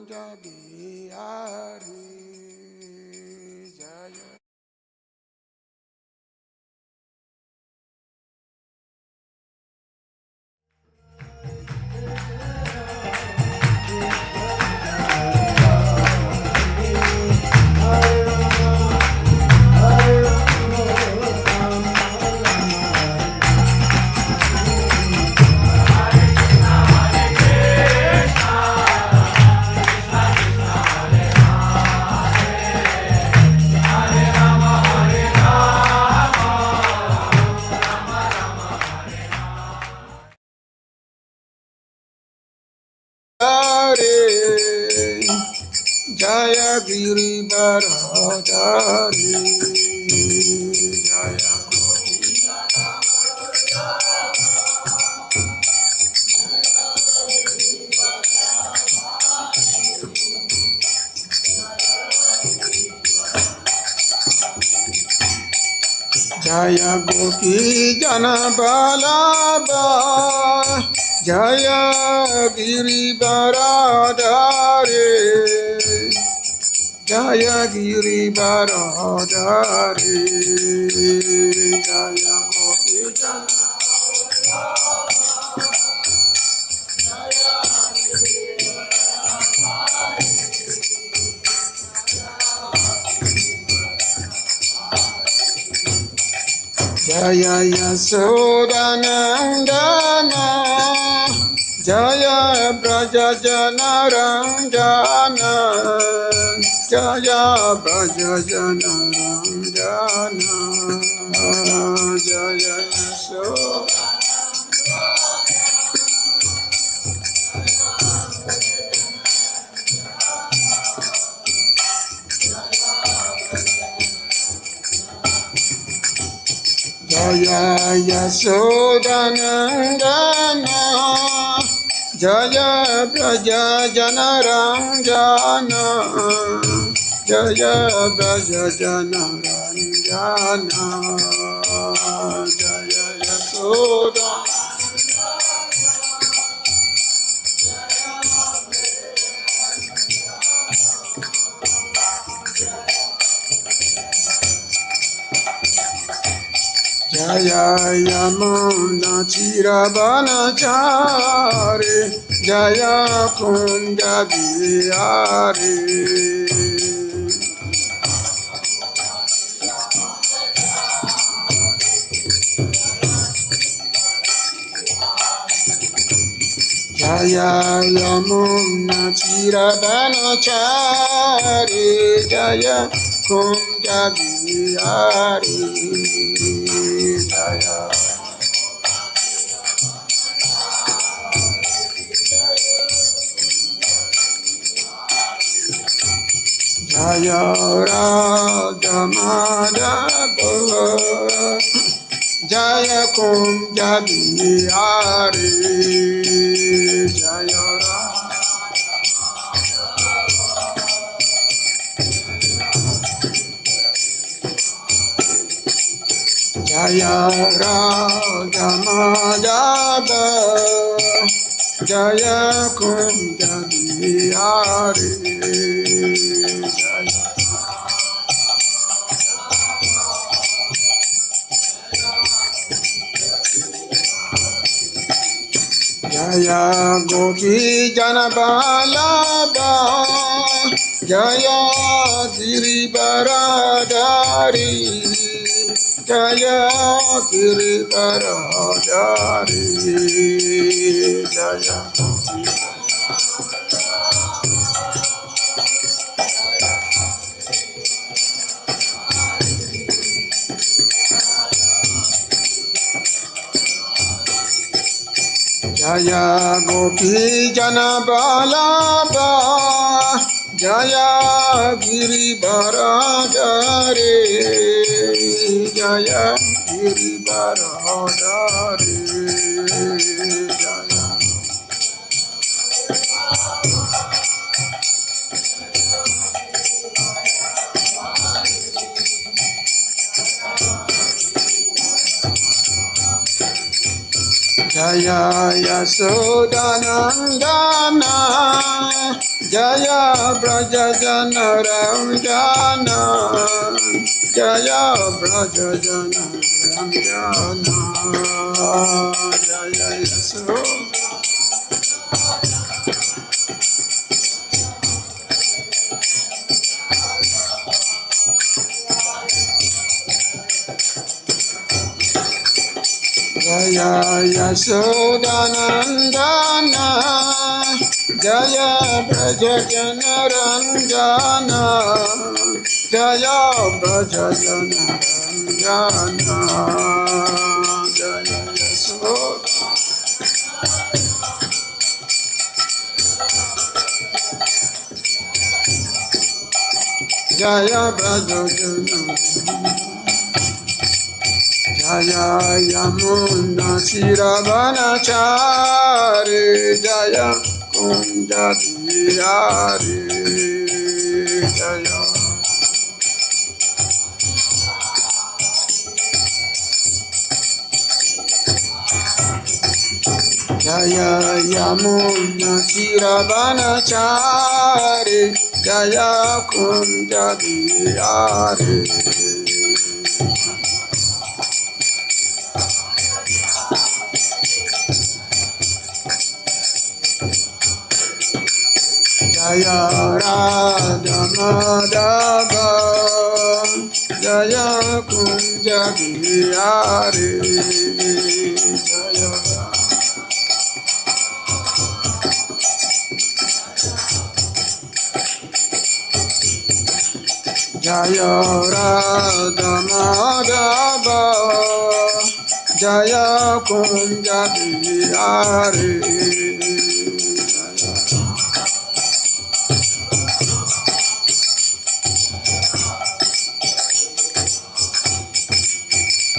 Bihari Jaya. Jaya Girivara Hari Jaya Jaya Gopi Jana Balaba Jaya Girivara Hari Jaya Girivara Hari Jaya Gopi Jana Jaya Yasodanandana Jaya Braja Jana Ranjana Jaya Braja Jana Ranjana Jaya Yasodanandana Jaya Yasodanandana Jaya Braja Jana Ranjana Jaya Braja Jana Ranjana Jaya Yasodanandana Jaya Yamuna Chiravanachari Jaya Kunda Bihari Jaya Yamuna Chiravanachari Jaya Kunda Bihari Jaya Jaya Radha Madhava Jaya Kunja Bihari Jaya Jaya Radha Madhava Jaya Kunja Bihari Jaya Gopi Jana Balaba Jaya Girivara Hari Jaya Girivara Hari Jaya Jaya Gopi Jana Balaba Jaya Girivara Hari Jaya Girivara Hari Jaya Jaya Yasodanandana Jaya Braja Jana Ranjana, Jaya Braja Jana Ranjana, Jaya Yasoda. Jaya Yasodanandana, Jaya Brajajana Ranjana, Jaya Brajajana Ranjana, Jaya Yasoda. Jaya Brajajana Jaya Yamuna Shiravanachari, Jaya Kunja Diyari, Jaya Jaya Yamuna Shiravanachari, Jaya Kunja Diyari. Jaya Radha Madhava, Jaya Kunja Bihari, Jaya Jaya Radha Madhava, Jaya Kunja Bihari.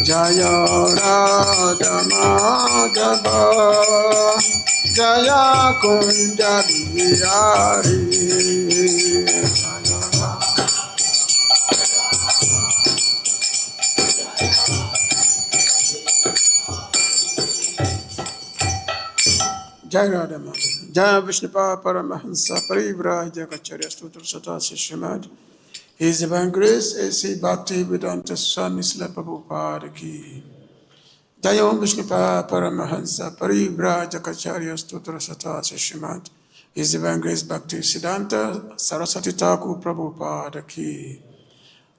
Jaya Radha Madhava, Jaya Kunja Bihari. Jaya Radha Madhava, Jaya Vishnupada Paramahansa Parivrahya Kacharya Stutra Satasi Srimad. His Divine Grace, A.C. Bhakti Vedanta Swami Srila Prabhupada Ki. Jaya Om Vishnupada Paramahansa Parivrahya Kacharya Stutra Satasi Srimad. His Divine Grace Bhakti Siddhanta Saraswati Thakur Prabhupada Ki.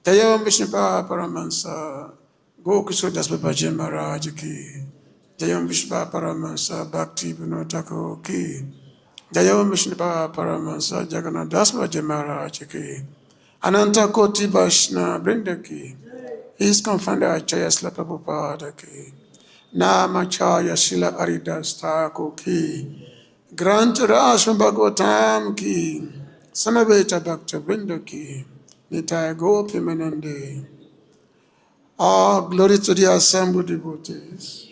Jaya Om Vishnupada Paramahansa Gokishore Das Babaji Maharaj Ki. Jaya Om Vishnupada Paramahansa Bhakti Vinod Thakur Ki. Jaya Om Vishnupada Paramahansa Jagannath Das Babaji Maharaj Ki. Ananta Koti Vaishnava Vrinda Ki. ISKCON founder Acharya Srila Prabhupada Ki. Namacharya Srila Haridas Thakur Ki. Grant Rashma Bhagavatam Ki. Samaveta Bhakta Vrinda Ki. Nitai Gopi Manande. All glory to the assembled devotees.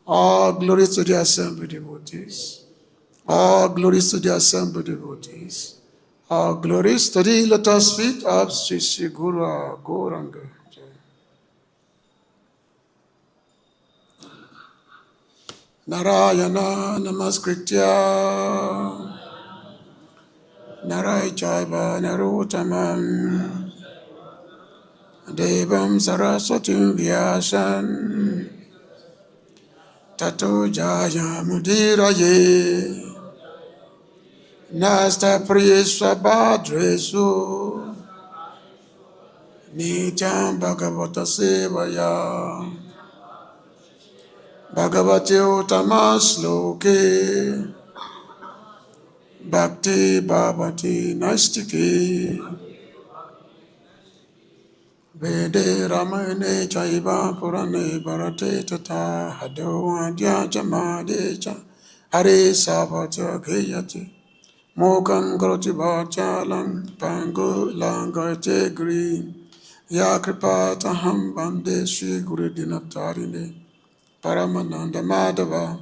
All glory to the assembled devotees. All glories to the assembled devotees. All glories to the lotus feet of Sri Sri Gaura Gauranga. Narayana Namaskritya Narayachaiva Narottamam Devam Saraswatim Vyasam Tato Jaya Mudiraye Nasta Priyesva Bhadresu Nityam Bhagavata Sevaya Bhagavate Uttamasloke Bhakti Bhavati Naistike Vede Ramayane Chaiva Purane Bharate Tata Hado Adya Jamade Cha Hare Sabhata Gayati Mokam Karoti Bhachalam Pangu Langate Gri Ya Kripata Ham Bande Sri Guru Dinatarine Paramananda Madhava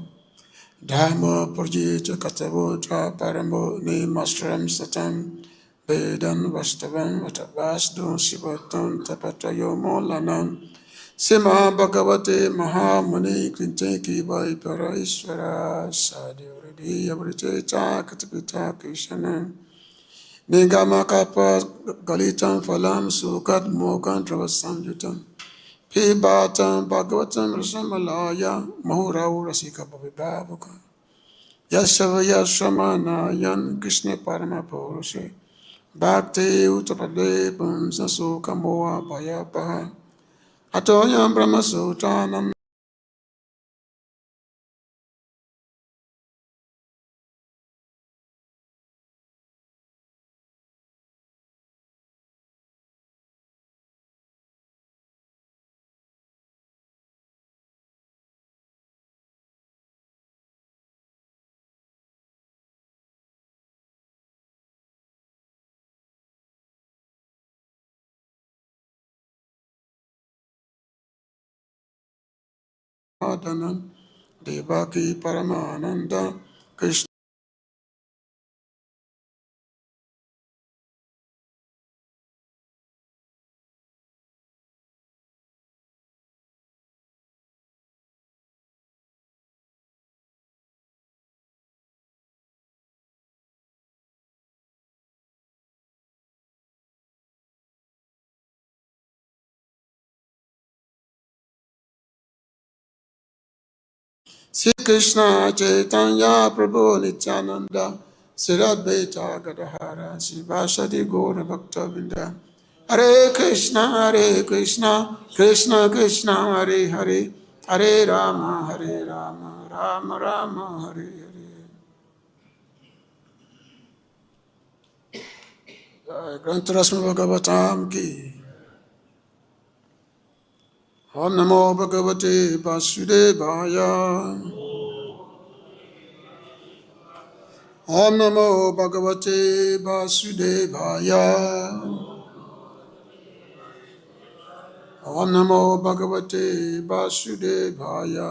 Dhamma Purjita Katavoja Paramo Nimastram Satam Vedan Vastavam Vatavasdu Sivatam Tapatayo Molanam Sima Bhagavate Mahā Mantra Krinteki Vai Para Ishvara Sadhya Vriddhi Avrite Chakatapita Krishanam Nigamakapa Galitam Phalam Sukat Mokan Travasam Yutam Pibatam Bhagavatam Rasamalaya Mahurau Rasika Bhavibabuka Yashavaya Shamanayan Krishna Parama Purushe Bhakti Uttapade Pumsa Kamoa Payapaha Atoyam Brahma Sutanam Adhanam Devaki Paramananda Krishna Sri Krishna Chaitanya Prabhu Nityananda Sri Advaita Gadadhara Sivasadi Gaura Bhaktavinda Hare Krishna Krishna Krishna Hare Hare Hare Rama Rama Rama Hare Hare Grantarasma Bhagavatam Ki Om Namo Bhagavate Vasudevaya Om Namo Bhagavate Vasudevaya Om Namo Bhagavate Vasudevaya.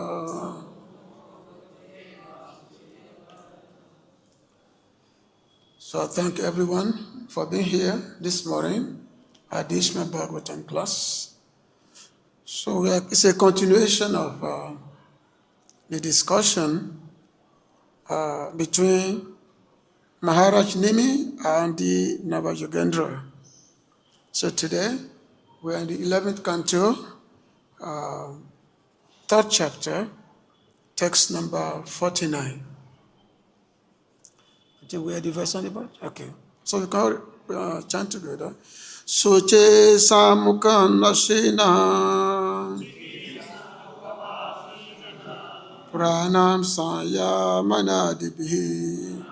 So I thank everyone for being here this morning at the Ishmael Bhagavatam class. So it's a continuation of the discussion between Maharaj Nimi and the Navayogendra. So today we're in the 11th canto, third chapter, text number 49. We are the verse on the board? Okay. So we can chant together. Suche Samukan Nasina Pranam Saya Manadibi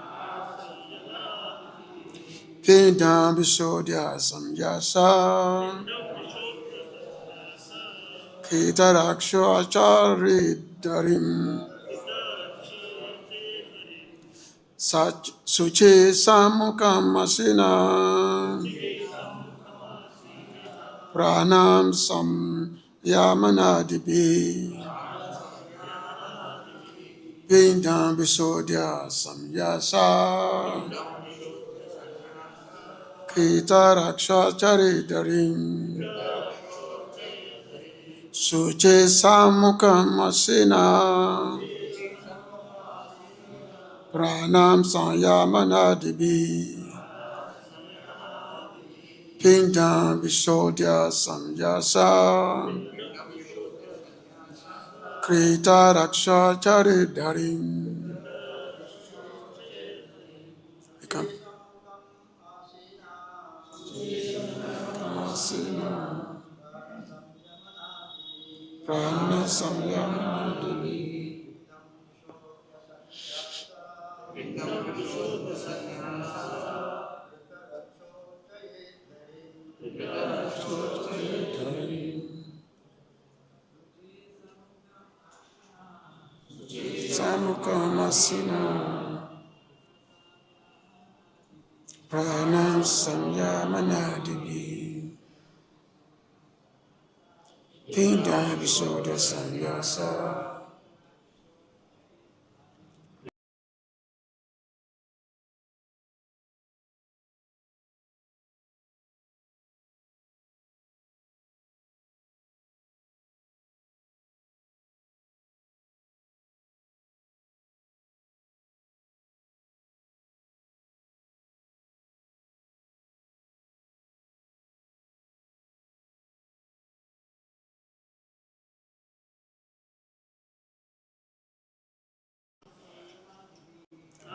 Pindam Visodya Samyasa Kitaraksho Achari Darim Suche Samukam Masina Pranam Sam Yamanadibi Pindam Visodya Samyasa Kitaraksha Charidarim Suche Samukam Masina Pranam Sanyamanadibi Pindam Visodya Samyasa Kitaraksha Charidarim. Prana Samyamanadibi Samukamasina Pranam Samyamanadibi Pinda Visoda Samyasa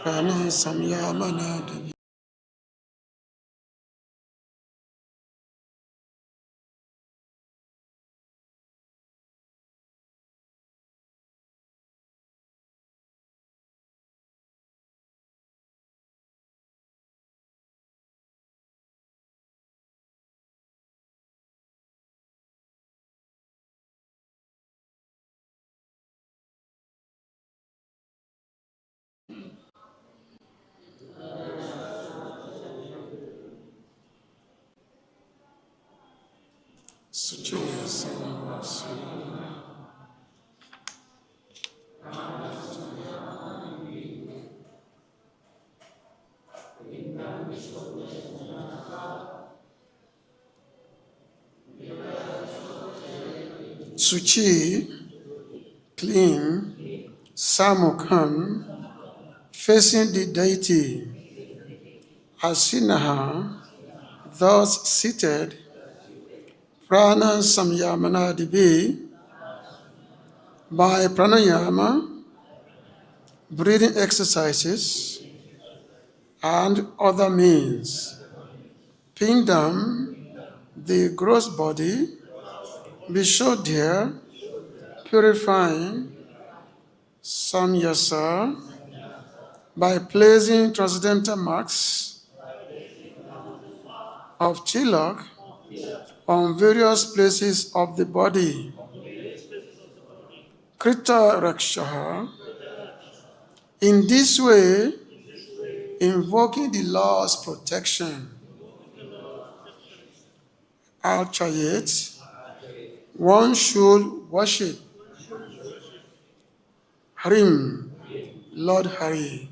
Prana Samyamana Devi. Suchi Suchi, clean, Samukhan, facing the deity, Asinaha, thus seated, Prana Samyamana Devi, by pranayama, breathing exercises, and other means. Pindam, the gross body, Vishuddhya, purifying, Samyasa, by placing transcendental marks of tilak on various places of the body. Krita Rakshaha, in this way, invoking the Lord's protection. Archayet, one should worship Harim, Lord Hari.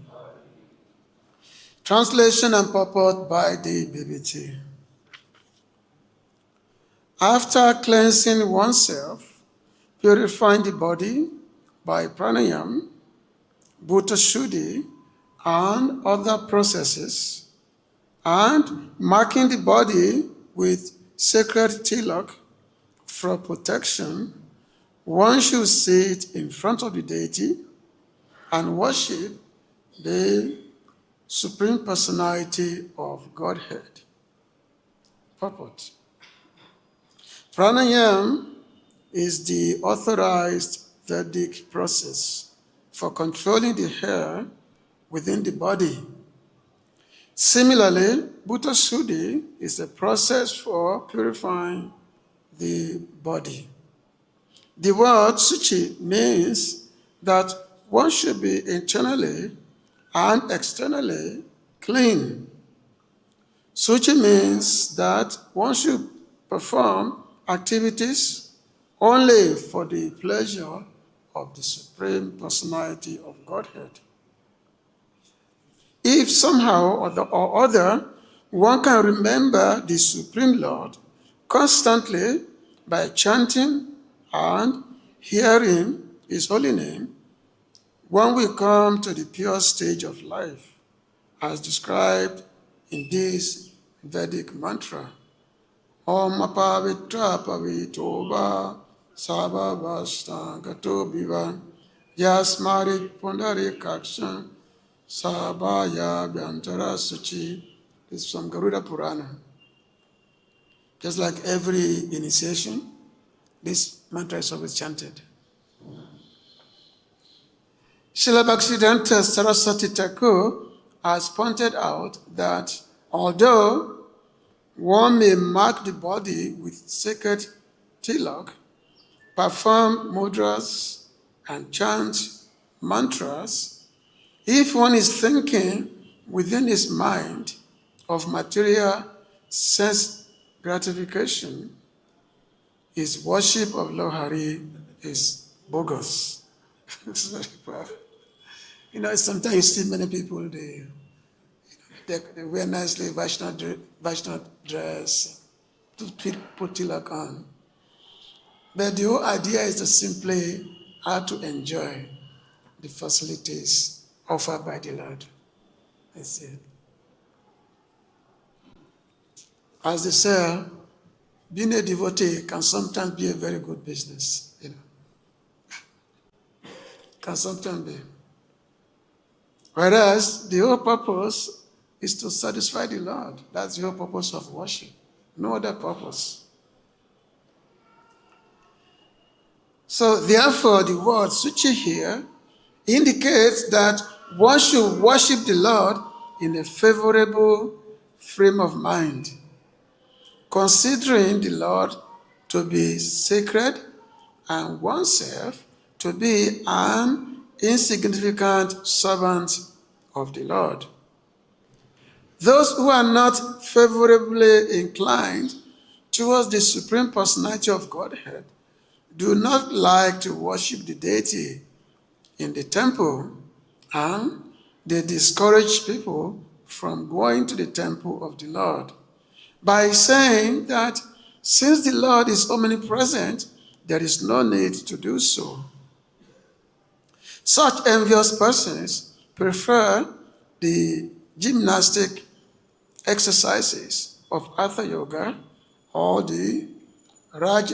Translation and purport by the BBT. After cleansing oneself, purifying the body by pranayam, bhuta shuddhi, and other processes, and marking the body with sacred tilak for protection, one should sit in front of the deity and worship the Supreme Personality of Godhead. Purport. Pranayam is the authorized Vedic process for controlling the hair within the body. Similarly, bhuta shuddhi is a process for purifying the body. The word suchi means that one should be internally and externally clean. Suchi means that one should perform activities only for the pleasure of the Supreme Personality of Godhead. If somehow or other one can remember the Supreme Lord constantly by chanting and hearing His holy name, one will come to the pure stage of life, as described in this Vedic mantra. Om apavitra pavitoba sabhavasta gato biva yasmarit pundari kakshan sabhaya vyantara suchi. This is from Garuda Purana. Just like every initiation, this mantra is always chanted. Srila Bhaktivedanta Saraswati Thakur has pointed out that although one may mark the body with sacred tilak, perform mudras, and chant mantras, if one is thinking within his mind of material sense gratification, his worship of Lord Hari is bogus. It's very powerful. Sometimes you see many people, they wear nicely Vaishnava dress, to put tilak on. But the whole idea is to simply how to enjoy the facilities offered by the Lord. That's it. As they say, being a devotee can sometimes be a very good business. Can sometimes be. Whereas the whole purpose is to satisfy the Lord. That's the whole purpose of worship. No other purpose. So therefore, the word suchi here indicates that one should worship the Lord in a favorable frame of mind, considering the Lord to be sacred and oneself to be an insignificant servant of the Lord. Those who are not favorably inclined towards the Supreme Personality of Godhead do not like to worship the deity in the temple, and they discourage people from going to the temple of the Lord by saying that since the Lord is omnipresent, there is no need to do so. Such envious persons prefer the gymnastic exercises of Hatha Yoga or the Raj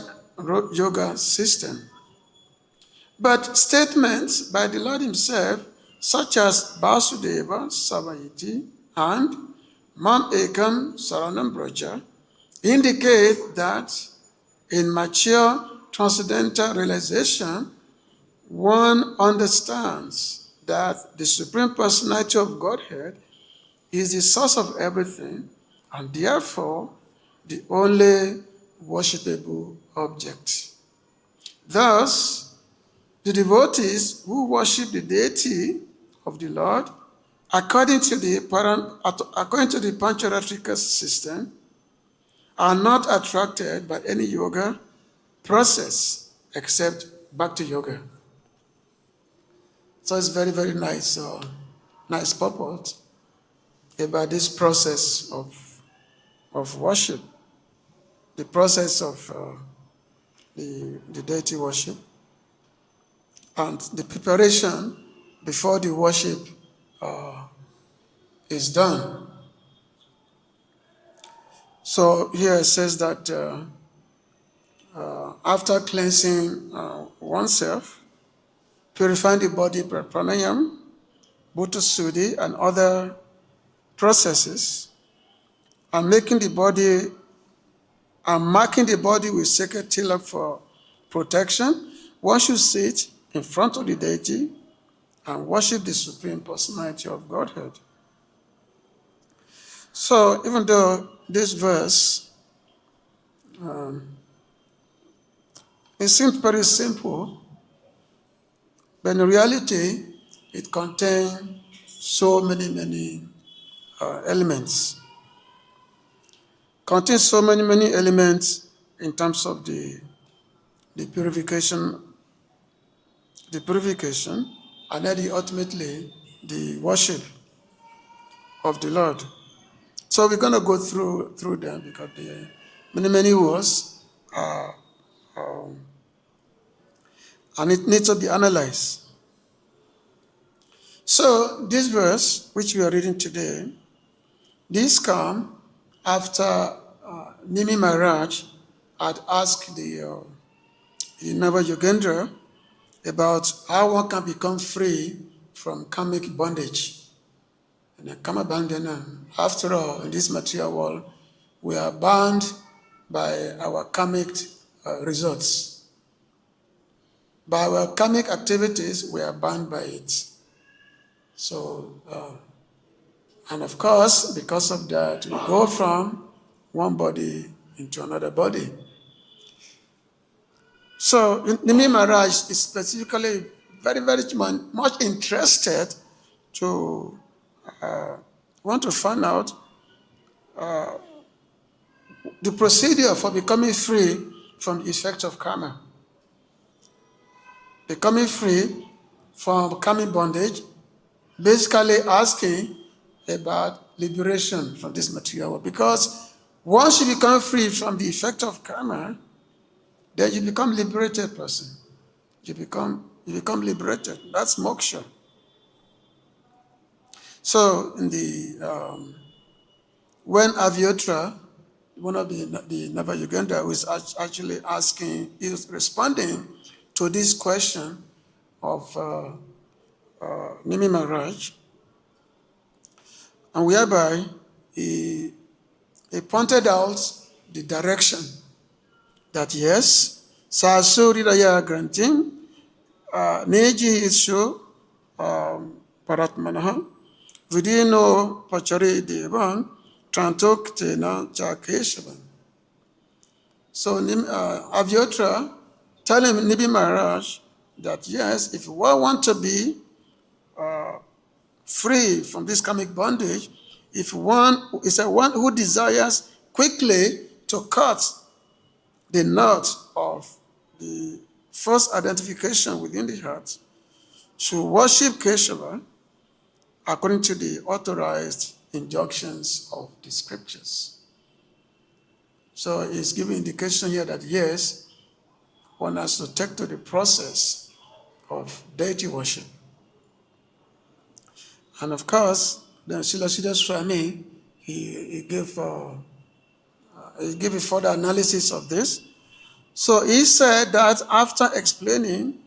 Yoga system. But statements by the Lord himself, such as Vasudeva Savayiti and Mam Ekam Saranam Braja, indicate that in mature transcendental realization, one understands that the Supreme Personality of Godhead is the source of everything and therefore the only worshipable object. Thus, the devotees who worship the deity of the Lord, according to the Pancharatrika system, are not attracted by any yoga process except Bhakti Yoga. So it's very, very nice, nice purport about this process of worship, the process of the deity worship, and the preparation before the worship is done. So here it says that after cleansing oneself, purifying the body by pranayam, bhuta suddhi, and other processes, and marking the body with sacred tilak for protection, one should sit in front of the deity and worship the Supreme Personality of Godhead. So even though this verse, it seems very simple, but in reality, it contains so many elements. Contains so many elements in terms of the purification, and then ultimately the worship of the Lord. So we're going to go through them because there are many words, and it needs to be analyzed. So this verse, which we are reading today, this comes after Nimi Maharaj had asked the Nava Yogendra about how one can become free from karmic bondage. And karma bandhana. After all, in this material world, we are bound by our karmic results. By our karmic activities, we are bound by it. So, and of course, because of that, we go from one body into another body. So, Nimi Maharaj is specifically very much interested to want to find out the procedure for becoming free from the effects of karma. Becoming free from karmic bondage, basically asking about liberation from this material world. Because once you become free from the effect of karma, then you become liberated person. You become liberated. That's moksha. So in the when Avyodhra, one of the Nava Yogenda, who is actually asking, is responding to this question of Nimi Maharaj, and whereby he pointed out the direction that yes, Sri Sri Radha Grantim, Neji Isho Paratmanaha, Vidino Pachari Devan, Trantok Tena Jakeshavan. So Avyotra telling Nibi Maharaj that yes, if you want to be free from this karmic bondage, if one is a one who desires quickly to cut the knot of the first identification within the heart, to worship Keshava according to the authorized injunctions of the scriptures. So it's giving indication here that yes, one has to take to the process of deity worship. And of course, then Srila Sridhar Swami, he gave a further analysis of this. So he said that after explaining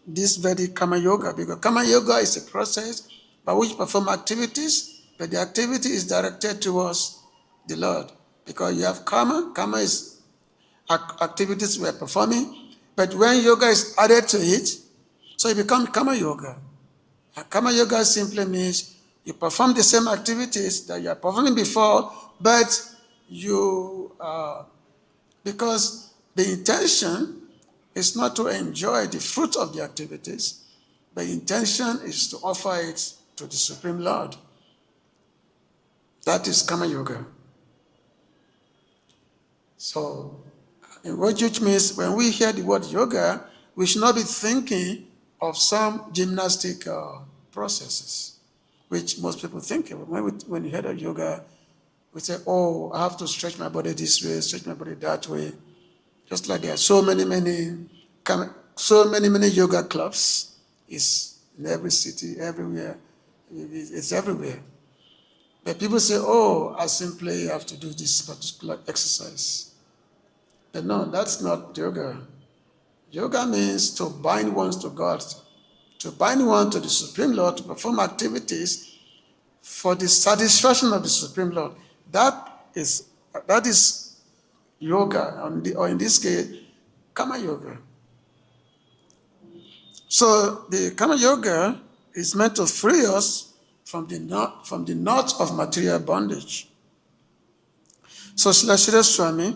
this very Karma Yoga, because Karma Yoga is a process by which you perform activities, but the activity is directed towards the Lord. Because you have karma is activities we are performing, but when yoga is added to it, so it becomes Karma Yoga. And Karma Yoga simply means you perform the same activities that you are performing before, but because the intention is not to enjoy the fruit of the activities, the intention is to offer it to the Supreme Lord. That is Karma Yoga. So, which means when we hear the word yoga, we should not be thinking of some gymnastic processes, which most people think of. When you hear of yoga, we say, oh, I have to stretch my body this way, stretch my body that way. Just like there are so many yoga clubs. It's in every city, everywhere. It's everywhere. But people say, oh, I simply have to do this particular exercise. But no, that's not yoga. Yoga means to bind one to God, to bind one to the Supreme Lord, to perform activities for the satisfaction of the Supreme Lord. That is yoga, or in this case, Karma Yoga. So the Karma Yoga is meant to free us from the knot of material bondage. So Srila Sridhar Swami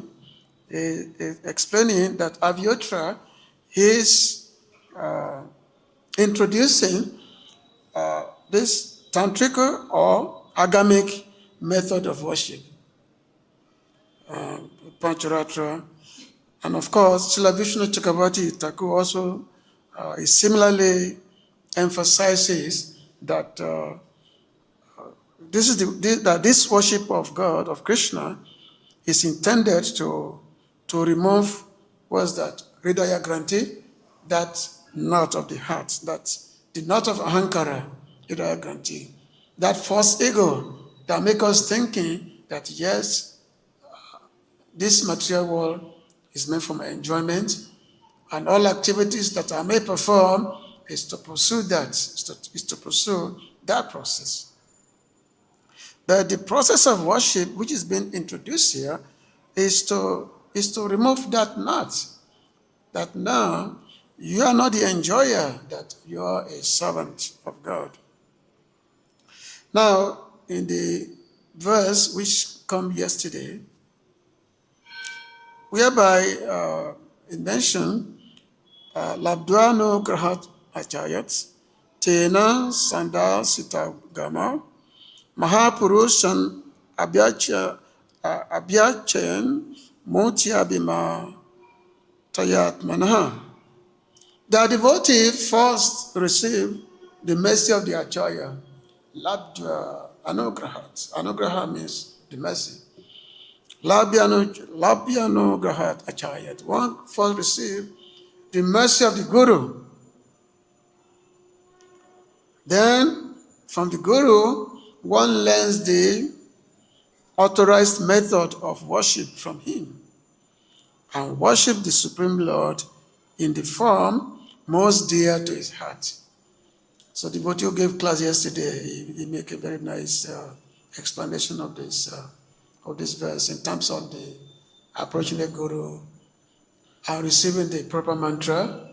is explaining that Avyotra is introducing this tantric or agamic method of worship, Pancharatra. And of course, Srila Vishnu Chakravarti Thakur also similarly emphasizes that this worship of God, of Krishna, is intended to remove, what's that? Hridaya Granthi, that knot of the heart, that the knot of Ahankara, Hridaya Granthi, that false ego that makes us thinking that yes, this material world is meant for my enjoyment, and all activities that I may perform is to pursue that, is to pursue that process. But the process of worship, which is being introduced here, is to remove that knot. That now you are not the enjoyer, that you are a servant of God. Now, in the verse which came yesterday, whereby it mentioned Labdwano Grahat Achayat, Tena Sanda Sita Gama, Mahapurushan Abhyachayan Motyabhima Tayat Manaha. The devotee first received the mercy of the Acharya. Labdva Anugrahat. Anugraha means the mercy. Labhyano Grahat Achayat. One first received the mercy of the Guru. Then, from the Guru, one learns the authorized method of worship from him and worship the Supreme Lord in the form most dear to his heart. So the devotee who gave class yesterday, he made a very nice explanation of this verse in terms of the approaching the Guru and receiving the proper mantra.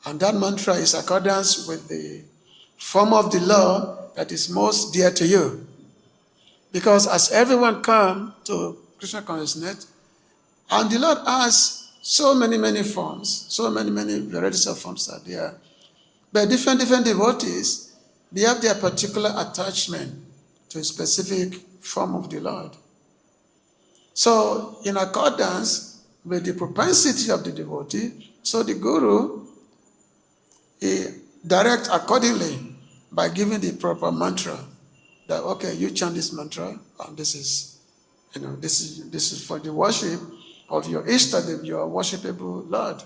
And that mantra is accordance with the form of the law that is most dear to you. Because as everyone come to Krishna consciousness, and the Lord has so many forms, so many varieties of forms are there. But different devotees, they have their particular attachment to a specific form of the Lord. So in accordance with the propensity of the devotee, so the Guru, he directs accordingly by giving the proper mantra. That, okay, you chant this mantra, and this is for the worship of your Ishtadev, your worshipable Lord.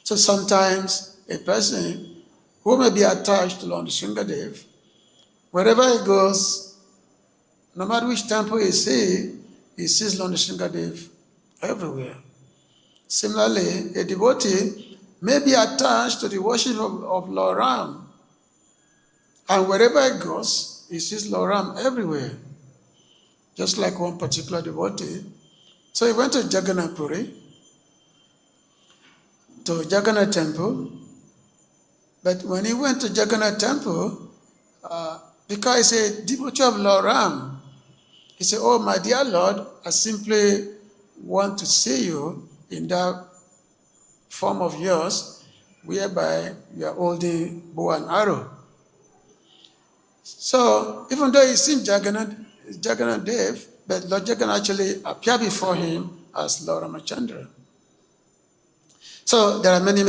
So sometimes a person who may be attached to Lord Sringadev, wherever he goes, no matter which temple he sees Lord Sringadev everywhere. Similarly, a devotee may be attached to the worship of Lord Ram, and wherever he goes, he sees Lord Ram everywhere. Just like one particular devotee. So he went to Jagannath Puri, to Jagannath temple. But when he went to Jagannath temple, because he's a devotee of Lord Ram, he said, "Oh, my dear Lord, I simply want to see you in that form of yours, whereby you are holding bow and arrow." So even though he's seen Jagannath Dev, but Lord Jagannath actually appeared before him as Lord Ramachandra. So there are many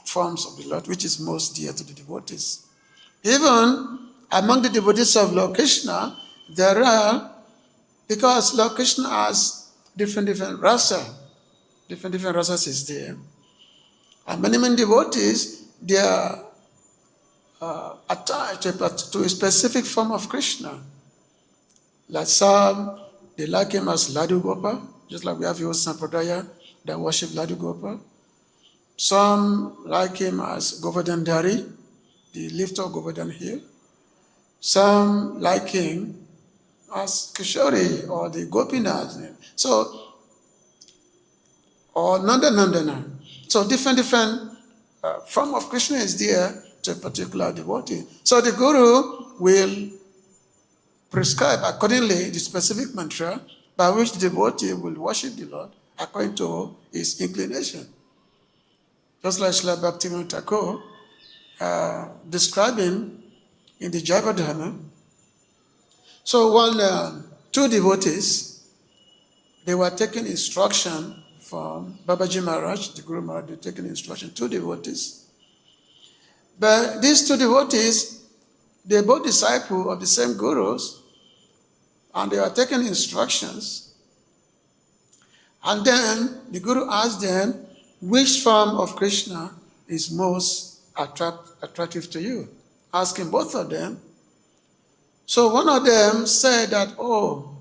forms of the Lord, which is most dear to the devotees. Even among the devotees of Lord Krishna, there are, because Lord Krishna has different rasa, different rasas is there. And many devotees, they are attached to a specific form of Krishna. Like some, they like him as Ladhu Gopa, just like we have your Sampradaya that worship Ladhu Gopa. Some like him as Govardhan Dari, the lifter of Govardhan Hill. Some like him as Kishori or the Gopinath. So, or Nandana. So different form of Krishna is there to a particular devotee. So the Guru will prescribe accordingly the specific mantra by which the devotee will worship the Lord according to his inclination. Just like Srila Bhaktivinoda Thakur describing in the Jayavardhana. So two devotees, they were taking instruction from Babaji Maharaj, the Guru Maharaj, they were taking instruction, two devotees. But these two devotees, they're both disciples of the same gurus, and they are taking instructions. And then the Guru asked them, which form of Krishna is most attractive to you? Asking both of them. So one of them said that, "Oh,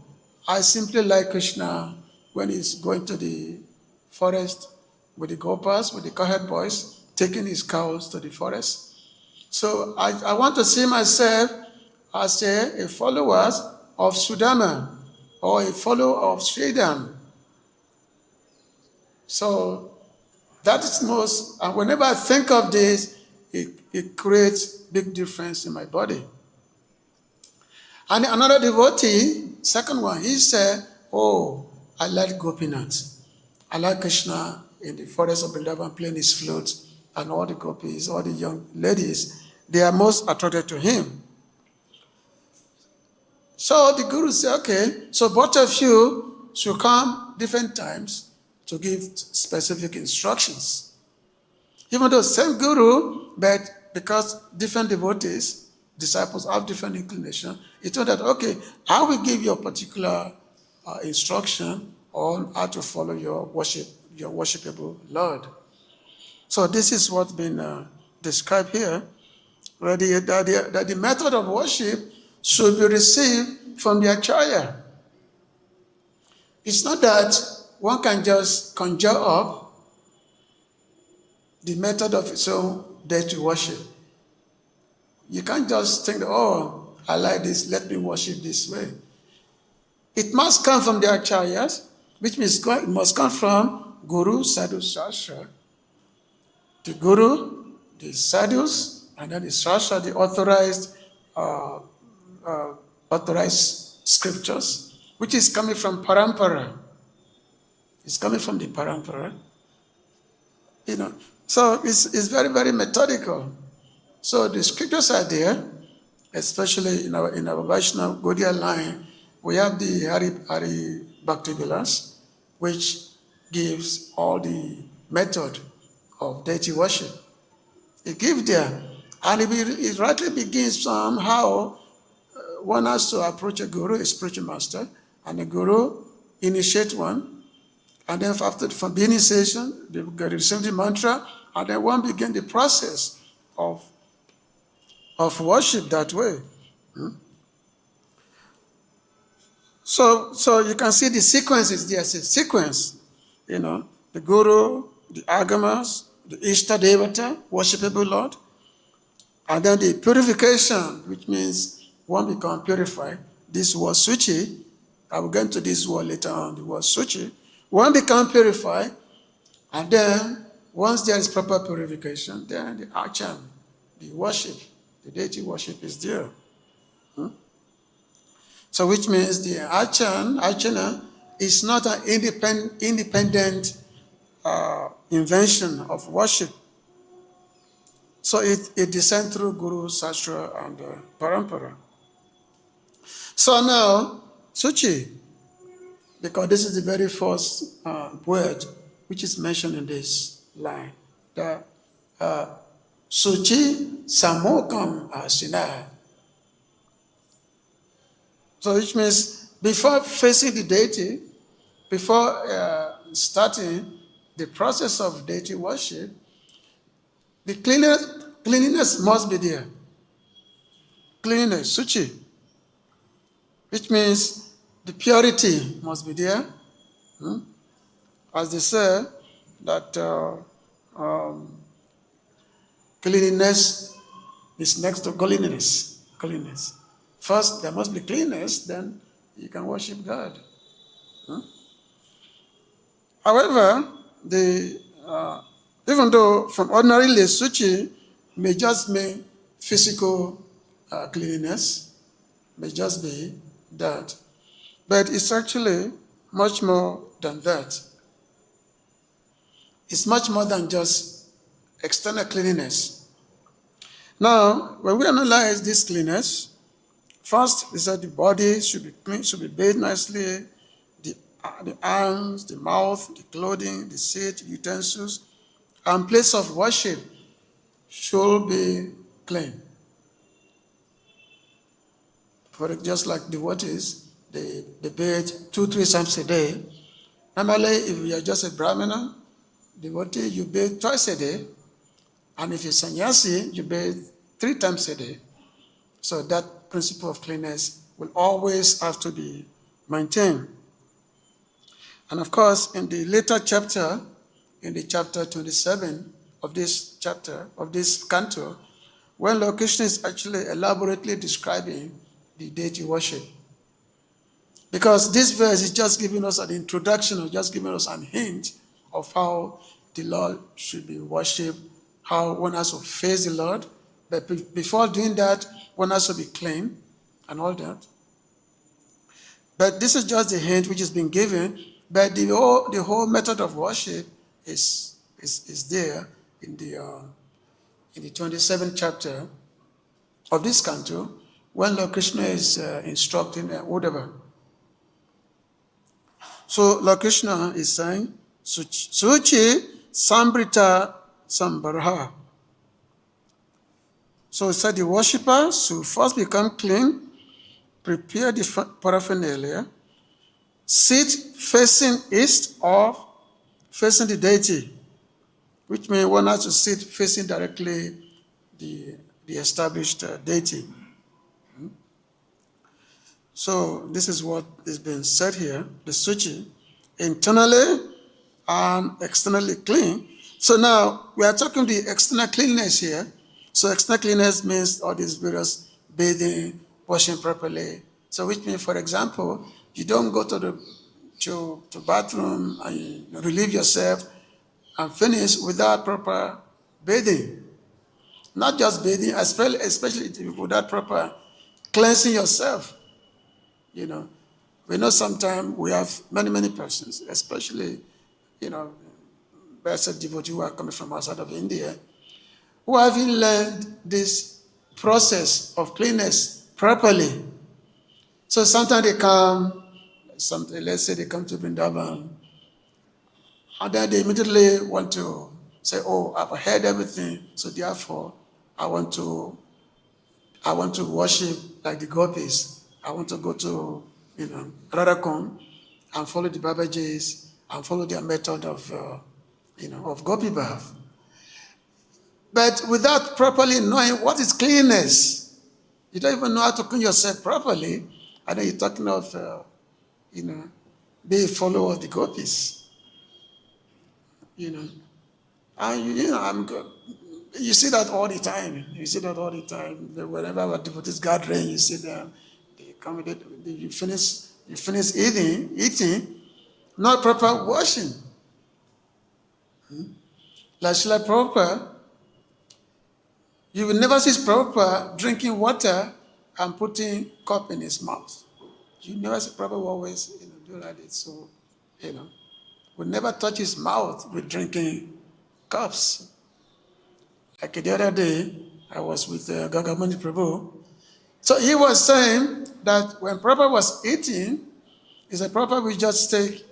I simply like Krishna when he's going to the forest with the gopas, with the cowherd boys, taking his cows to the forest. So I want to see myself as a follower of Sudama or a follower of Sridham." So that is most, and whenever I think of this, it creates big difference in my body. And another devotee, second one, he said, "Oh, I like Gopinath. I like Krishna in the forest of Vrindavan playing his flute, and all the gopis, all the young ladies, they are most attracted to him." So the Guru said, "Okay, so both of you should come different times to give specific instructions." Even though same Guru, but because different devotees, disciples have different inclination, he told that, "Okay, I will give you a particular instruction on how to follow your worshipable Lord." So this is what's been described here, where that the method of worship should be received from the Acharya. It's not that one can just conjure up the method of its own deity worship. You can't just think, "Oh, I like this, let me worship this way. It must come from the acharyas, which means it must come from Guru, Sadhu, Shastra. The Guru, the Sadhus, and then the Shastra, the authorized scriptures, which is coming from Parampara. It's coming from the Parampara. So it's very, very methodical. So the scriptures are there, especially in our Vaishnava Gaudiya line. We have the Hari Bhakti Vilas, which gives all the method of deity worship. It gives there. And it rightly begins somehow. One has to approach a guru, a spiritual master, and the guru initiate one. And then from the initiation, they receive the mantra, and then one begin the process of worship that way. So you can see the sequence is there. It's a sequence, the Guru, the Agamas, the Ishta Devata, worshipable Lord, and then the purification, which means one become purified. This word Suchi, I will get into this word later on, the word Suchi. One become purified, and then once there is proper purification, then the Archan, the worship, the deity worship is there. So which means the Archana is not an independent invention of worship. So it descends through Guru, Sastra, and Parampara. So now, Suchi, because this is the very first word which is mentioned in this line. The Suchi Samokam Asina. So which means before facing the deity, before starting the process of deity worship, the cleanliness must be there. Cleanliness, Suchi. Which means the purity must be there. As they say, that cleanliness is next to godliness. Cleanliness. First, there must be cleanness, then you can worship God. However, even though from ordinarily Suchi may just mean physical cleanliness, may just be that. But it's actually much more than that. It's much more than just external cleanliness. Now, when we analyze this cleanliness, first is that the body should be clean, should be bathed nicely, the arms, the mouth, the clothing, the seat, utensils, and place of worship should be clean. For just like devotees, they bathe 2-3 times a day. Normally, if you are just a Brahmana devotee, you bathe twice a day. And if you're sannyasi, you bathe 3 times a day. So that principle of cleanness will always have to be maintained. And of course, in the later chapter, in the chapter 27 of this chapter, of this canto, when Lord Krishna is actually elaborately describing the deity worship. Because this verse is just giving us an introduction, or just giving us an hint of how the Lord should be worshipped, how one has to face the Lord. But before doing that, one has to be clean and all that. But this is just the hint which has been given. But the whole method of worship is there in the 27th chapter of this canto, when Lord Krishna is instructing Uddhava. So Lord Krishna is saying, Suchi Sambrita Sambaraha. So he said the worshipper should first become clean, prepare the paraphernalia, sit facing east or facing the deity, which means one has to sit facing directly the established deity. So this is what is being said here, the Suchi, internally and externally clean. So now we are talking the external cleanness here. So external cleanness means all these various bathing, washing properly. So which means, for example, you don't go to the bathroom and relieve yourself and finish without proper bathing. Not just bathing, especially without proper cleansing yourself. We know sometimes we have many persons, especially, blessed devotees who are coming from outside of India, who haven't learned this process of cleanness properly. So sometimes they come, let's say they come to Vrindavan, and then they immediately want to say, oh, I've heard everything, so therefore I want to worship like the gopis. I want to go to, Radhakund and follow the Babajis and follow their method of gopi bhav. But without properly knowing what is cleanness, you don't even know how to clean yourself properly. And then you're talking of, be a follower of the gopis. And you see that all the time. Whenever our devotees gathering, you see them. They come, you finish eating, not proper washing. Like Srila Prabhupada, you will never see Prabhupada drinking water and putting cup in his mouth. You never see Prabhupada always do like this. So, would never touch his mouth with drinking cups. Like the other day, I was with Gagamani Prabhu. So he was saying that when Prabhupada was eating, he said Prabhupada will just take,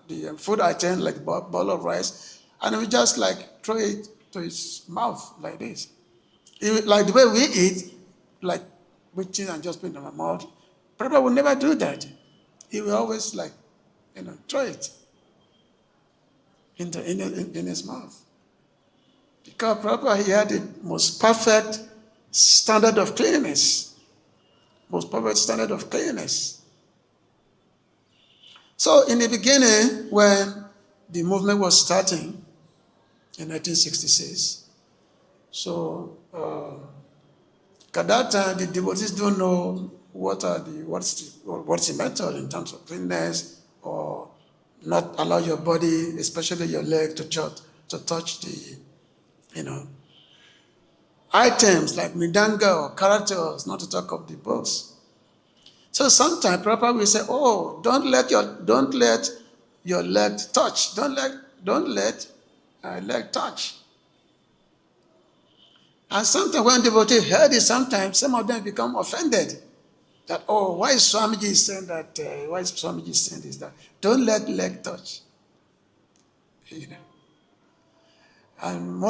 the food item, like a bowl of rice, and we just throw it to his mouth like this. Like the way we eat, like reaching and just putting it in my mouth. Prabhupada would never do that. He will always throw it in his mouth. Because Prabhupada, he had the most perfect standard of cleanliness. Most perfect standard of cleanliness. So in the beginning, when the movement was starting in 1966, so at that time, the devotees don't know what's the method in terms of cleanness, or not allow your body, especially your leg, to touch the, items like mridanga or characters, not to talk of the books. So sometimes Prabhupada will say, oh, don't let your leg touch. Don't let leg touch. And sometimes when devotees heard it, sometimes some of them become offended. That, oh, why is Swamiji saying that? Why is Swamiji saying this? That don't let leg touch. And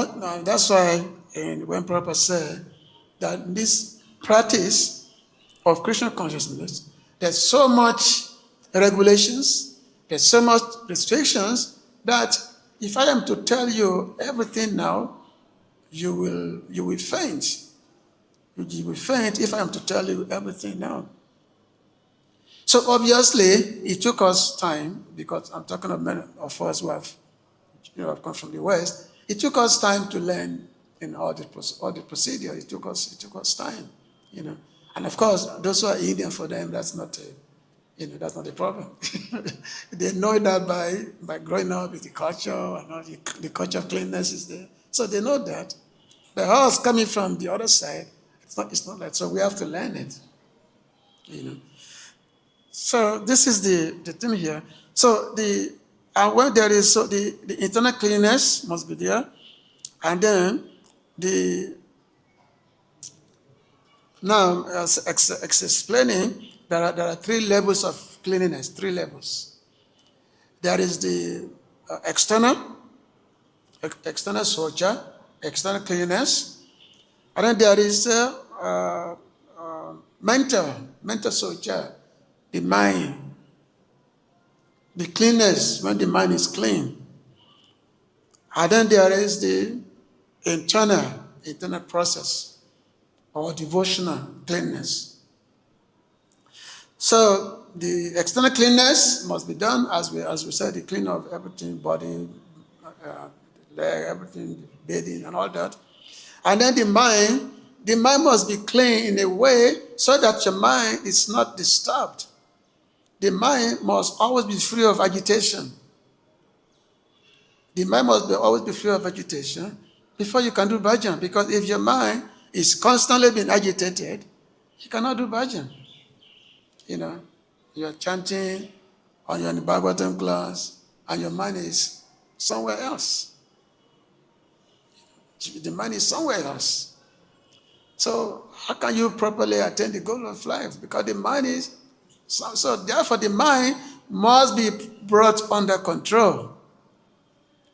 that's why when Prabhupada said that this practice of Krishna consciousness, there's so much regulations, there's so much restrictions, that if I am to tell you everything now, you will faint. You will faint if I am to tell you everything now. So obviously, it took us time, because I'm talking of many of us who have come from the West. It took us time to learn all the procedure. It took us time, And of course, those who are Indian, for them, that's not a problem. They know that by growing up with the culture, and all the culture of cleanliness is there. So they know that. But us coming from the other side, it's not like, so we have to learn it. So this is the thing here. So when there is, so the internal cleanliness must be there, and then now as explaining, there are 3 levels of cleanliness. 3 levels. There is the external socha, external cleanliness, and then there is mental socha, the mind, the cleanness when the mind is clean. And then there is the internal process, or devotional cleanness. So the external cleanness must be done, as we said, the clean of everything, body, leg, everything, bathing and all that. And then the mind the mind must be clean in a way so that your mind is not disturbed. The mind must always be free of agitation. The mind must always be free of agitation before you can do bhajan. Because if your mind is constantly being agitated, you cannot do bhajan. You're chanting, or you're in the Bhagavatam class, and your mind is somewhere else. The mind is somewhere else. So how can you properly attain the goal of life? Because the mind is, so therefore the mind must be brought under control.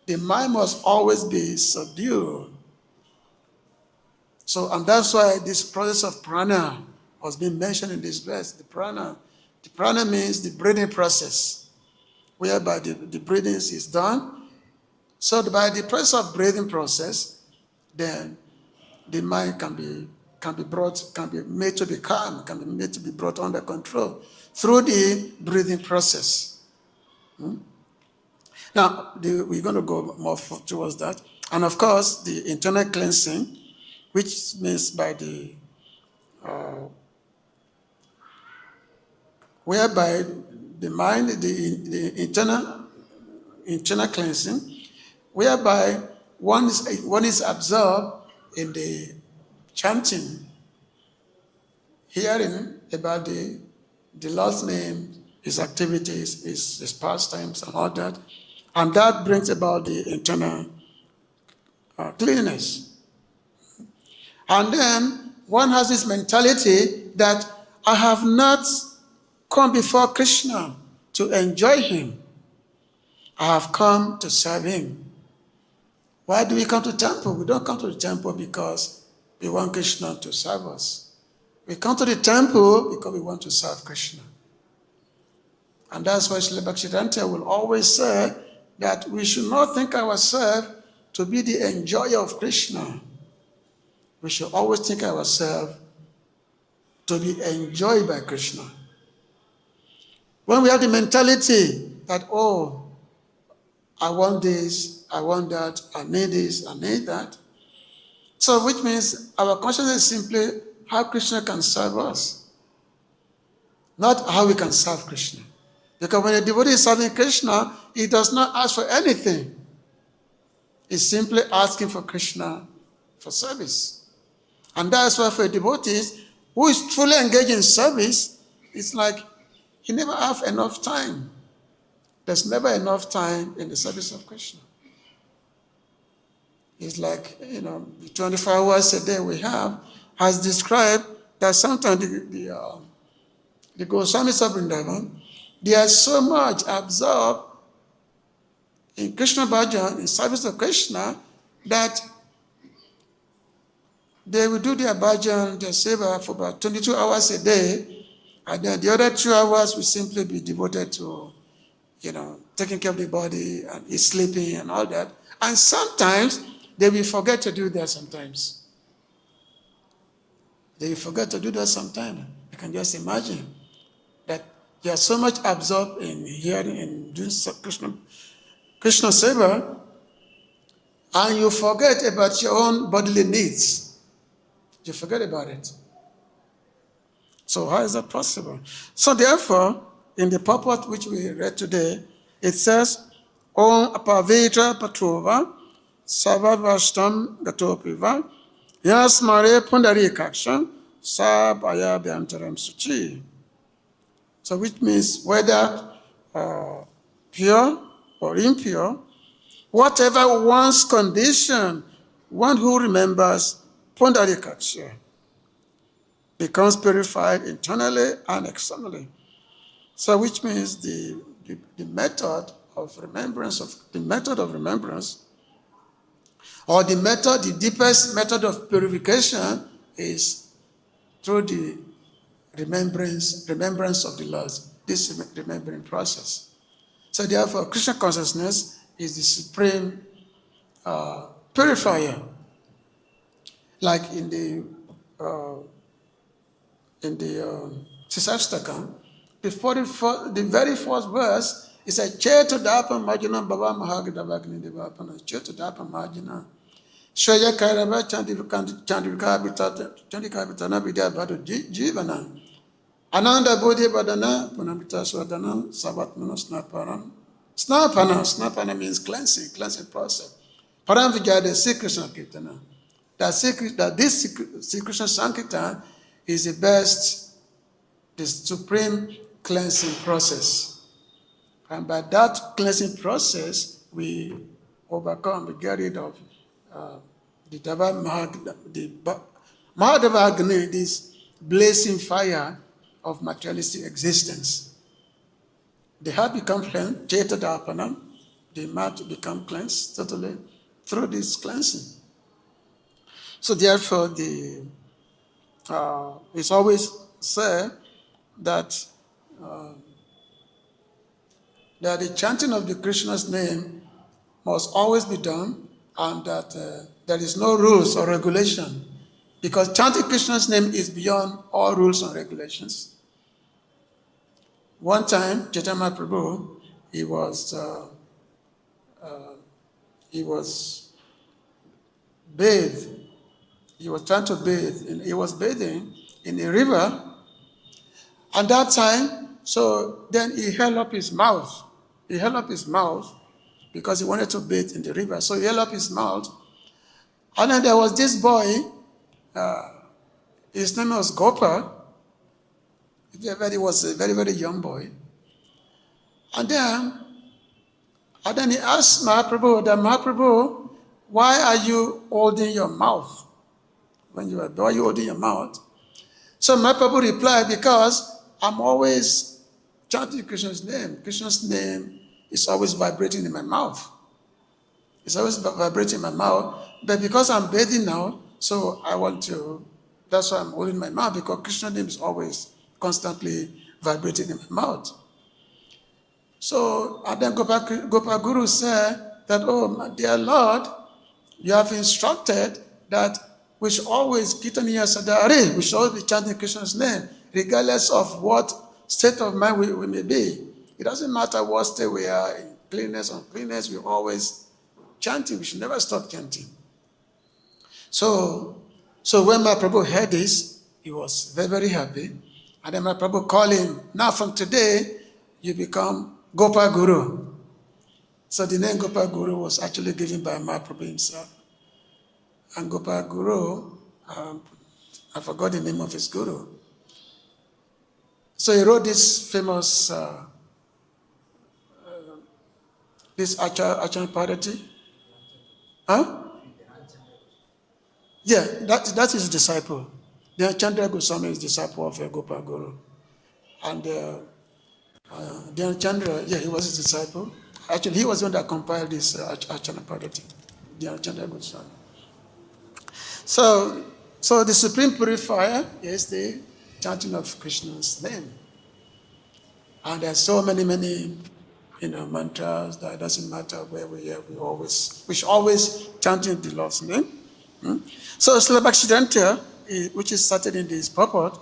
The mind must always be subdued. So, and that's why this process of prana was being mentioned in this verse. The prana means the breathing process, whereby the breathing is done. So by the process of breathing process, then the mind can be made to be calm, can be made to be brought under control through the breathing process. Now, we're going to go more towards that. And of course, the internal cleansing, which means by the, whereby the mind, the internal cleansing, whereby one is absorbed in the chanting, hearing about the Lord's name, his activities, his pastimes, and all that. And that brings about the internal cleanliness. And then one has this mentality that I have not come before Krishna to enjoy him. I have come to serve him. Why do we come to the temple? We don't come to the temple because we want Krishna to serve us. We come to the temple because we want to serve Krishna. And that's why Srila Bhaktivedanta will always say that we should not think ourselves to be the enjoyer of Krishna. We should always think ourselves to be enjoyed by Krishna. When we have the mentality that, oh, I want this, I want that, I need this, I need that. So which means our consciousness is simply how Krishna can serve us, not how we can serve Krishna. Because when a devotee is serving Krishna, he does not ask for anything. He's simply asking for Krishna for service. And that's why for a devotee who is truly engaged in service, it's like he never has enough time. There's never enough time in the service of Krishna. It's like, the 24 hours a day we have has described that sometimes the Goswamis of Vrindavan, they are so much absorbed in Krishna bhajan, in service of Krishna, that they will do their bhajan, their seva for about 22 hours a day, and then the other 2 hours will simply be devoted to, taking care of the body and sleeping and all that. And sometimes they will forget to do that sometimes. They will forget to do that sometimes. You can just imagine that you are so much absorbed in hearing and doing Krishna seva, and you forget about your own bodily needs. You forget about it. So how is that possible? So therefore, in the purport which we read today, it says, Om apavitra patrova savavashtam gatopiva yasmare pundarikaksham sabaya byantaram suchi. So which means whether pure or impure, whatever one's condition, one who remembers pundarikaksha becomes purified internally and externally. So which means the method of remembrance, or the deepest method of purification is through the remembrance of the Lord, this remembering process. So therefore, Krishna consciousness is the supreme purifier. Like in the Sisashtakam, the very first verse is a Chetudapa Majana Baba Mahagidavagni Devapana, Chetudapa Majana. Shaya Kairava Chandikabitana Vidya Badu Jivana. Ananda Bodhi Badana Punamita Swadana Savatmana Snapana. Snapana means cleansing process. Param Vijaya Sri Krishna Kirtana. That this Sri Krishna Sankirtan is the best, the supreme cleansing process. And by that cleansing process, we overcome, we get rid of the Mahadeva Agni, this blazing fire of materialistic existence. The heart becomes cleansed, Chetadapanam, the mind becomes cleansed totally through this cleansing. So therefore, it's always said that the chanting of the Krishna's name must always be done, and that there is no rules or regulation, because chanting Krishna's name is beyond all rules and regulations. One time, Chaitanya Prabhu, he was bathed. He was trying to bathe. He was bathing in a river, and that time, so then he held up his mouth. He held up his mouth because he wanted to bathe in the river. So he held up his mouth, and then there was this boy. His name was Gopal. He was a very, very young boy. And then he asked Mahaprabhu, why are you holding your mouth? Why are you holding your mouth? So Mahaprabhu replied, because I'm always chanting Krishna's name. Krishna's name is always vibrating in my mouth. It's always vibrating in my mouth. But because I'm bathing now, so that's why I'm holding my mouth, because Krishna's name is always constantly vibrating in my mouth. So, and then Gopal Guru said that, oh, my dear Lord, you have instructed that we should always Kirtaniya Sadare, we should always be chanting Krishna's name, regardless of what state of mind we may be. It doesn't matter what state we are in, cleanness or uncleanness, we always chanting. We should never stop chanting. So when Mahaprabhu heard this, he was very, very happy. And then Mahaprabhu called him, now from today, you become Gopal Guru. So the name Gopal Guru was actually given by Mahaprabhu himself. And Gopal Guru, I forgot the name of his guru. So he wrote this famous, this Achan Āratī. Huh? Yeah, that's his disciple. Then Chandra Goswami is disciple of Gopal Guru. And then Chandra, yeah, he was his disciple. Actually, he was the one that compiled this Achan Āratī. Then Chandra Goswami. So the supreme purifier is the chanting of Krishna's name. And there's so many, mantras that it doesn't matter where we are, we should always chanting the Lord's name. So Srila Bhaktisiddhanta, which is cited in this purport,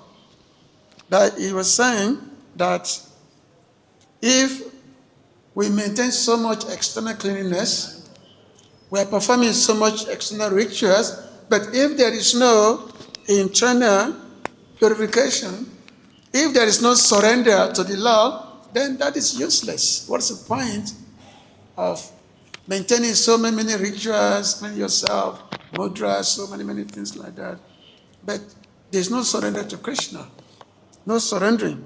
that he was saying that if we maintain so much external cleanliness, we are performing so much external rituals, but if there is no internal purification, if there is no surrender to the Lord, then that is useless. What's the point of maintaining so many rituals, cleaning yourself, mudras, so many things like that? But there's no surrender to Krishna, no surrendering.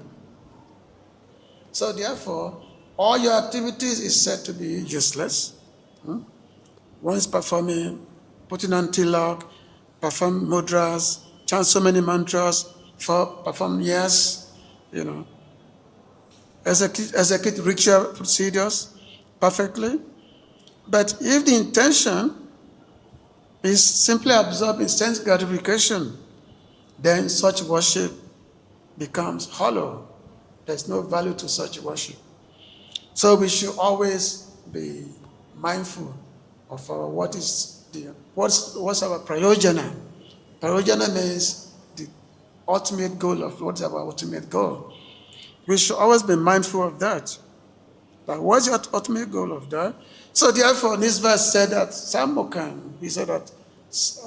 So therefore, all your activities is said to be useless. One is performing, putting on tilak, perform mudras, chant so many mantras, perform yes, execute ritual procedures perfectly. But if the intention is simply absorbed in sense gratification, then such worship becomes hollow. There's no value to such worship. So we should always be mindful of what's our prayojana. Prayojana means the ultimate goal of what's our ultimate goal. We should always be mindful of that. But what's the ultimate goal of that? So therefore, this verse said that Sammokan, he said that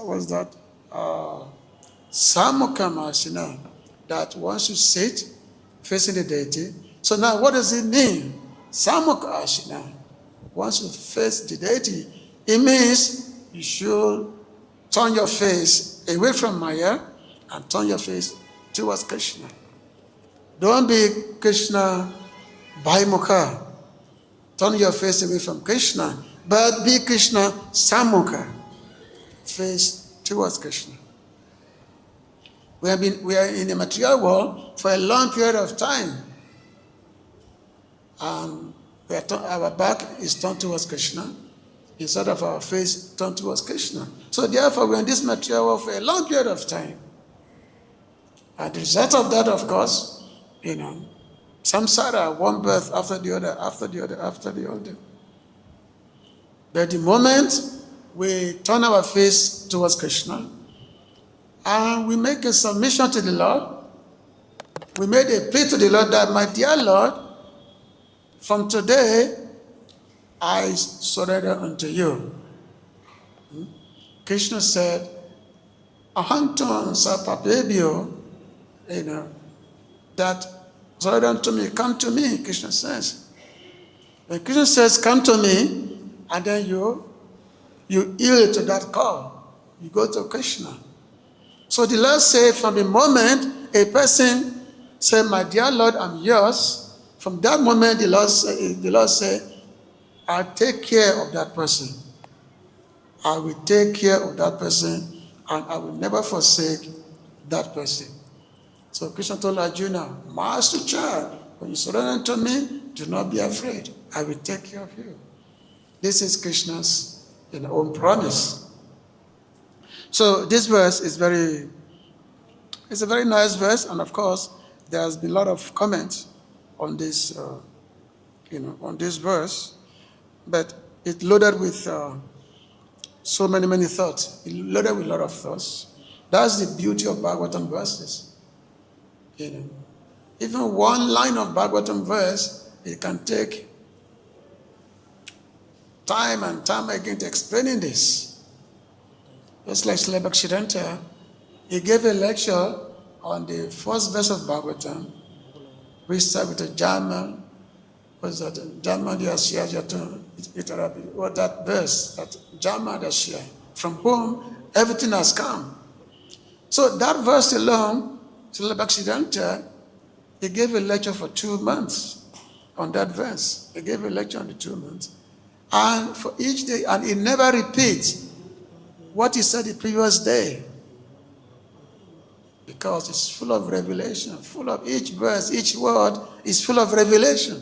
what's that? Samukhamasana, that once you sit facing the deity. So now what does it mean? Samukhamasana. Once you face the deity, it means you should turn your face away from Maya and turn your face towards Krishna. Don't be Krishna Bhaimukha. Turn your face away from Krishna, but be Krishna Samukha. Face towards Krishna. We are in the material world for a long period of time. And our back is turned towards Krishna instead of our face turned towards Krishna. So therefore, we're in this material world for a long period of time. And the result of that, of course, samsara, one birth after the other, after the other, after the other. But the moment we turn our face towards Krishna and we make a submission to the Lord, we made a plea to the Lord that, my dear Lord, from today, I surrender unto you. Krishna said, Ahantam sapapebhyo, that surrender unto me, come to me, Krishna says. When Krishna says, come to me, and then you yield to that call, you go to Krishna. So the Lord said, from the moment a person said, my dear Lord, I'm yours, from that moment the Lord said, I'll take care of that person. I will take care of that person, and I will never forsake that person. So Krishna told Arjuna, Master child, when you surrender to me, do not be afraid. I will take care of you. This is Krishna's own promise. So this verse is it's a very nice verse, and of course, there has been a lot of comments on this, on this verse, but it's loaded with so many thoughts. It's loaded with a lot of thoughts. That's the beauty of Bhagavatam verses. Even one line of Bhagavatam verse, it can take time and time again to explaining this. Just like Srila Bhaksidanta, he gave a lecture on the first verse of Bhagavatam, which started with a Jama, what's that? Jama Dyasya Jatu Itarabi, or that verse, that Jama Dyasya, from whom everything has come. So that verse alone, Srila Bhaksidanta, he gave a lecture for 2 months on that verse. He gave a lecture on the 2 months. And for each day, and he never repeats what he said the previous day, because it's full of revelation, full of each verse, each word is full of revelation.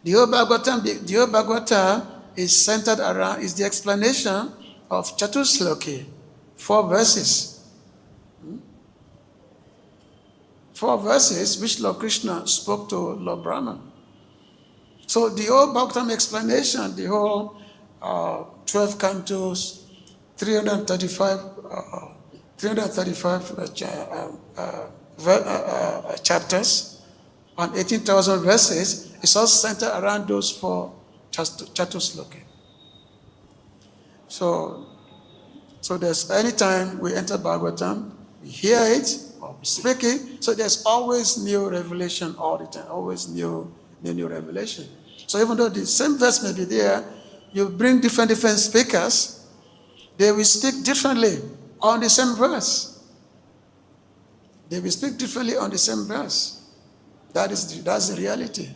The whole Bhagavatam is centered around, is the explanation of Chatusloki, 4 verses. 4 verses which Lord Krishna spoke to Lord Brahma. So the whole Bhagavatam explanation, the whole 12 cantos, 335 chapters, and 18,000 verses, is all centered around those 4 Chatusloki. So there's anytime we enter Bhagavatam, we hear it, or we speak it, so there's always new revelation all the time, always new revelation. So even though the same verse may be there, you bring different speakers, they will speak differently on the same verse. They will speak differently on the same verse. That's the reality.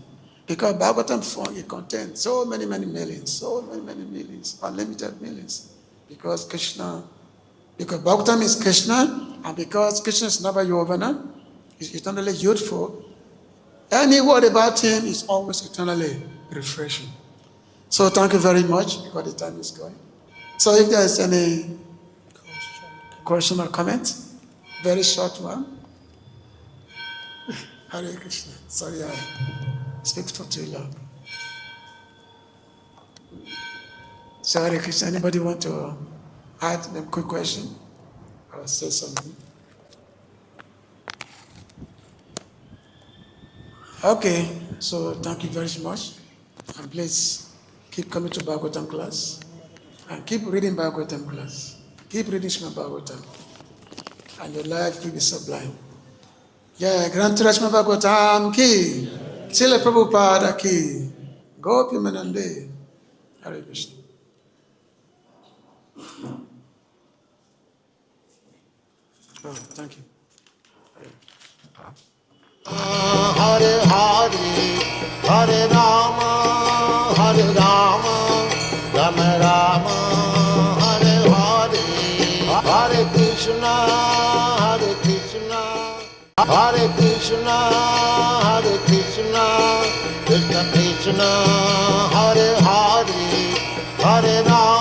Because Bhagavatam, it contains so many millions, unlimited millions. Because Bhagavatam is Krishna, and because Krishna is Nava Yovana, is eternally youthful, any word about him is always eternally refreshing. So thank you very much, because the time is going. So if there is any question or comment, very short one. Hare Krishna. Sorry, I speak for too long. So Hare Krishna, anybody want to add a quick question or say something? Okay, so thank you very much. And please keep coming to Bhagavatam class. And keep reading Bhagavatam class. Keep reading Srimad Bhagavatam. And your life will be sublime. Jai Granthara Srimad Bhagavatam ki. Srila Prabhupada ki. Gopi Manande. Hare Krishna. Oh, thank you. Hare Hare, Hare Rama, Rama Rama, Hare Hare, Hare Krishna, Hare Krishna, Hare Krishna, Hare Krishna, Krishna Krishna, Hare Hare, Hare Rama.